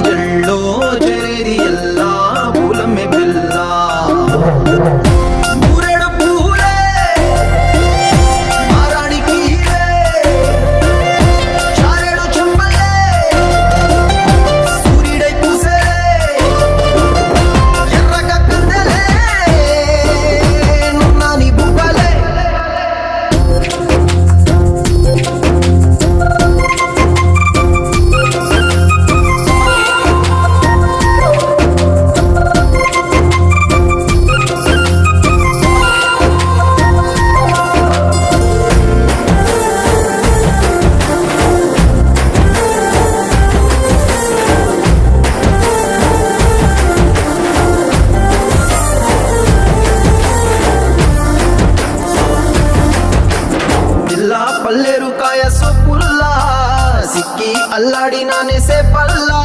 ಜಳ್ಳೋ ಜರೇರಿ ಎಲ್ಲ ಬೂಲಮ್ಮೆ ಬಿಲ್ಲ ಮೂರೆಡು ಪೂಲೆ ಮಾರಾಣಿ ಕೀರೆ ಚಾರೆಡು ಚಂಬಲೆ ಸೂರಿಡೈ ಪೂಸೆ ಎರ್ರಗ ಕಂದಲೆ ನುನ್ನಾನಿ ಬುಕ್ಕಲೆ పల్లెరు కాయ సొప్పుల్లా సిక్కి అల్లాడి నానేసే పల్లా